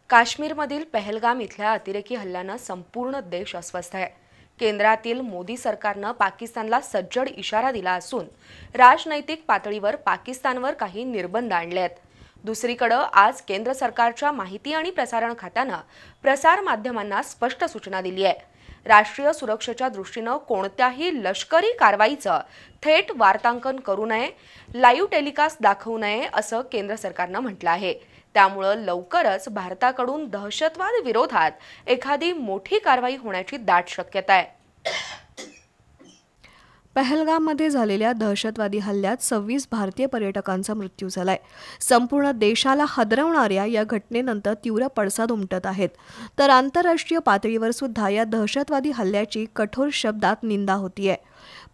काश्मीरमधील पहलगाम इथल्या अतिरेकी हल्ल्यानं संपूर्ण देश अस्वस्थ आहे। केंद्रातील मोदी सरकारनं पाकिस्तानला सज्जड इशारा दिला असून राजनैतिक पातळीवर पाकिस्तानवर काही निर्बंध आणले आहेत। दुसरीकडे आज केंद्र सरकारच्या माहिती आणि प्रसारण खात्यानं प्रसार माध्यमांना स्पष्ट सूचना दिली आहे। राष्ट्रीय सुरक्षेच्या दृष्टीने कोणत्याही लष्करी कारवाईचं थेट वार्तांकन करू नये, लाईव्ह टेलिकास्ट दाखवू नये असं केंद्र सरकारनं म्हटलं आहे। त्यामुळे लवकरच भारताकडून दहशतवाद विरोधात एखादी मोठी कारवाई होण्याची दाट शक्यता आहे। पहलगाममध्ये झालेल्या दहशतवादी हल्ल्यात 26 भारतीय पर्यटकांचा मृत्यू झालाय। संपूर्ण देशाला हादरवणाऱ्या या घटनेनंतर तीव्र पडसाद उमटत आहेत, तर आंतरराष्ट्रीय पातळीवर सुद्धा या दहशतवादी हल्ल्याची कठोर शब्दात निंदा होतीये।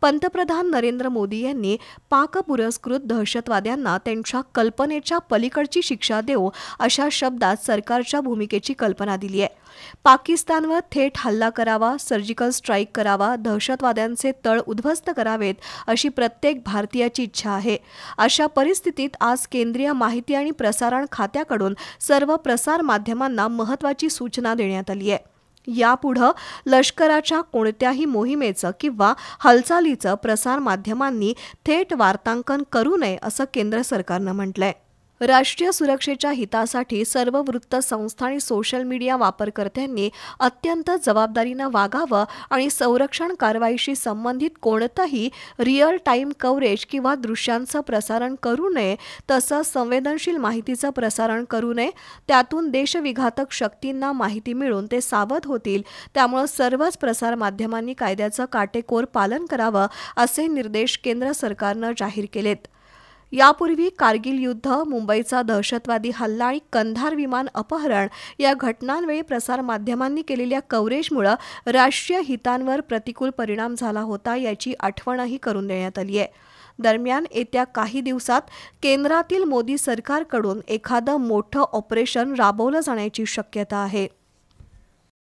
पंतप्रधान नरेंद्र मोदी यांनी पाक पुरस्कृत दहशतवाद्यांना त्यांच्या कल्पनेच्या पलीकडची शिक्षा देऊ अशा शब्दात सरकारच्या भूमिकेची कल्पना दिली आहे। पाकिस्तानवर थेट हल्ला करावा, सर्जिकल स्ट्राईक करावा, दहशतवाद्यांचे तळ उद्ध्वस्त करावेत अशी प्रत्येक भारतीयाची इच्छा आहे। अशा परिस्थितीत आज केंद्रीय माहिती आणि प्रसारण खात्याकडून सर्व प्रसार माध्यमांना महत्त्वाची सूचना देण्यात आली आहे। यापुढे लष्कराच्या कोणत्याही मोहिमेचं किंवा हालचालीचं प्रसार माध्यमांनी थेट वार्तांकन करू नये असं केंद्र सरकारनं म्हटलंय। राष्ट्रीय सुरक्षेच्या हितासाठी सर्व वृत्त संस्था आणि सोशल मीडिया वापरकर्त्यांनी अत्यंत जबाबदारीनं वागावं आणि संरक्षण कारवाईशी संबंधित कोणतंही रिअल टाइम कव्हरेज किंवा दृश्यांचं प्रसारण करू नये, तसंच संवेदनशील माहितीचं प्रसारण करू नये। त्यातून देशविघातक शक्तींना माहिती मिळून ते सावध होतील। त्यामुळे सर्वच प्रसार माध्यमांनी कायद्याचं काटेकोर पालन करावं असे निर्देश केंद्र सरकारनं जाहीर केलेत। यापूर्वी कारगिल युद्ध, मुंबईचा दहशतवादी हल्ला आणि कंधार विमान अपहरण या घटनांवेळी प्रसार माध्यमांनी केलेल्या कव्हरेजमुळे राष्ट्रीय हितांवर प्रतिकूल परिणाम झाला होता, याची आठवणही करून देण्यात आली आहे। दरम्यान येत्या काही दिवसात केंद्रातील मोदी सरकारकडून एखादं मोठं ऑपरेशन राबवलं जाण्याची शक्यता आहे।